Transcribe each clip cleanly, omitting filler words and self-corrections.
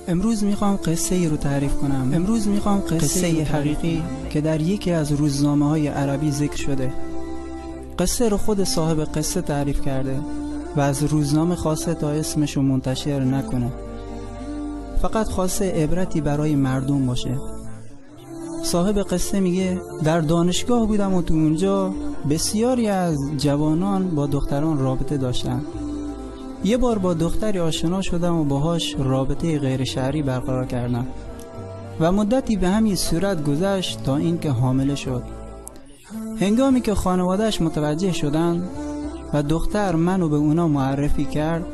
امروز میخوام قصه ای رو تعریف کنم. امروز میخوام قصه حقیقی که در یکی از روزنامه‌های عربی ذکر شده. قصه رو خود صاحب قصه تعریف کرده و از روزنامه خواسته تا اسمش رو منتشر نکنه، فقط خواسته عبرتی برای مردم باشه. صاحب قصه میگه در دانشگاه بودم و تو اونجا بسیاری از جوانان با دختران رابطه داشتن. یه بار با دختری آشنا شدم و باهاش رابطه غیر شرعی برقرار کردم و مدتی به همین صورت گذشت تا اینکه حامله شد. هنگامی که خانواده‌اش متوجه شدن و دختر منو به اونا معرفی کرد،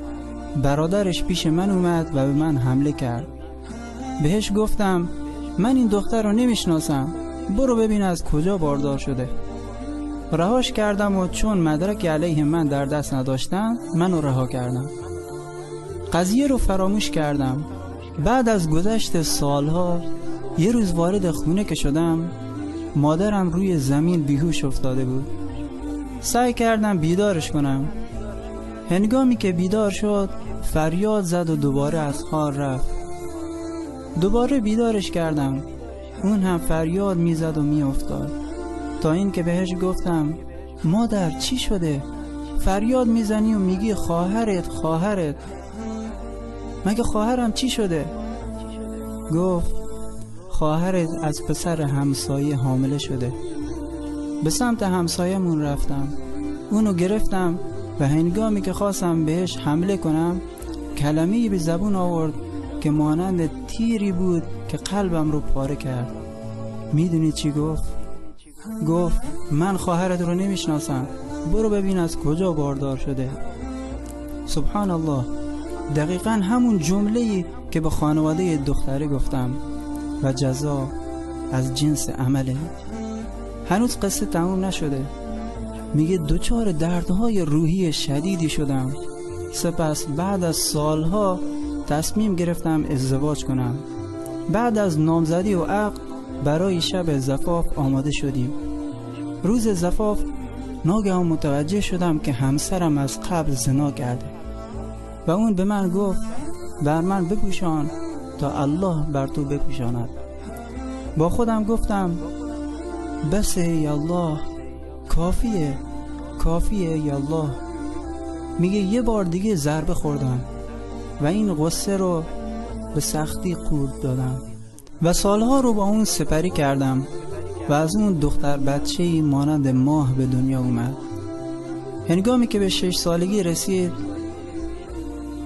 برادرش پیش من اومد و به من حمله کرد. بهش گفتم من این دختر رو نمیشناسم، برو ببین از کجا باردار شده. رهاش کردم و چون مدرک علیه من در دست نداشتن منو رها کردم. قضیه رو فراموش کردم. بعد از گذشت سالها یه روز وارد خونه که شدم، مادرم روی زمین بیهوش افتاده بود. سعی کردم بیدارش کنم. هنگامی که بیدار شد فریاد زد و دوباره از حال رفت. دوباره بیدارش کردم، اون هم فریاد میزد و میافتاد، تا این که بهش گفتم مادر چی شده؟ فریاد میزنی و میگی خواهرت. مگه خواهرم چی شده؟ گفت خواهرت از پسر همسایه حامله شده. به سمت همسایه‌مون رفتم، اونو گرفتم و هنگامی که خواستم بهش حمله کنم کلمه‌ای به زبون آورد که مانند تیری بود که قلبم رو پاره کرد. میدونی چی گفت؟ گفت من خواهرت رو نمیشناسم، برو ببین از کجا باردار شده. سبحان الله، دقیقا همون جمله‌ای که به خانواده دختره گفتم و جزا از جنس عمله. هنوز قصه تموم نشده. میگه دچار دردهای روحی شدیدی شدم. سپس بعد از سالها تصمیم گرفتم ازدواج کنم. بعد از نامزدی و عقد برای شب زفاف آماده شدیم. روز زفاف ناگهان متوجه شدم که همسرم از قبل زنا کرده و اون به من گفت بر من بپوشان تا الله بر تو بپوشاند. با خودم گفتم بس ای الله، کافیه ای الله. میگه یه بار دیگه ضربه خوردم و این غصه رو به سختی قورت دادم و سالها رو با اون سپری کردم و از اون دختر بچه‌ای مانند ماه به دنیا اومد. هنگامی که به 6 سالگی رسید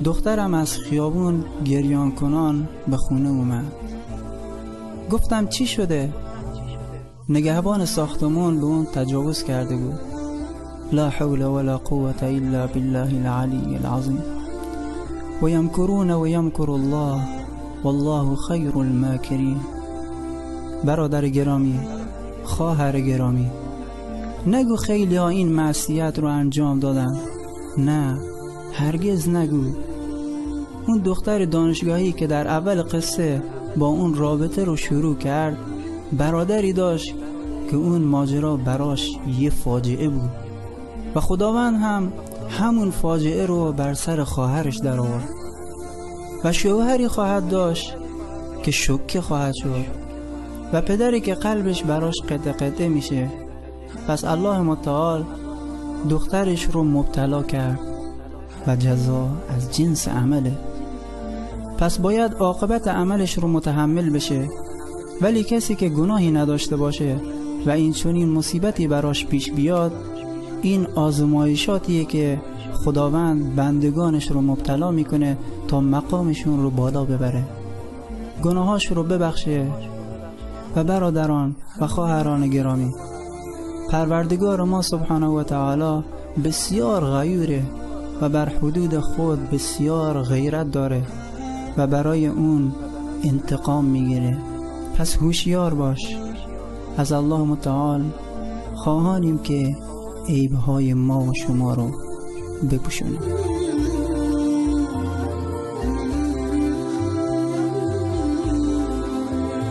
دخترم از خیابون گریان کنان به خونه اومد. گفتم چی شده؟ نگهبان ساختمان به اون تجاوز کرده بود. لا حول ولا قوة الا بالله العلی العظیم و یمکرون و یمکر الله والله خیر الماکرین. برادر گرامی، خواهر گرامی، نگو خیلی ها این معصیت رو انجام دادن. نه، هرگز نگو. اون دختر دانشگاهی که در اول قصه با اون رابطه رو شروع کرد برادری داشت که اون ماجرا براش یه فاجعه بود و خداوند هم همون فاجعه رو بر سر خواهرش در آورد و شوهری خواهد داشت که شوکه خواهد شد و پدری که قلبش براش قطع قطع میشه. پس الله متعال دخترش رو مبتلا کرد و جزا از جنس عمله. پس باید عاقبت عملش رو متحمل بشه. ولی کسی که گناهی نداشته باشه و این چنین مصیبتی براش پیش بیاد، این آزمایشاتیه که خداوند بندگانش رو مبتلا میکنه تا مقامشون رو بالا ببره، گناهاش رو ببخشه. و برادران و خواهران گرامی، پروردگار ما سبحانه و تعالی بسیار غیوره و بر حدود خود بسیار غیرت داره و برای اون انتقام میگیره. پس هوشیار باش. از الله متعال خواهانیم که عیبهای ما و شما رو بپوشونه.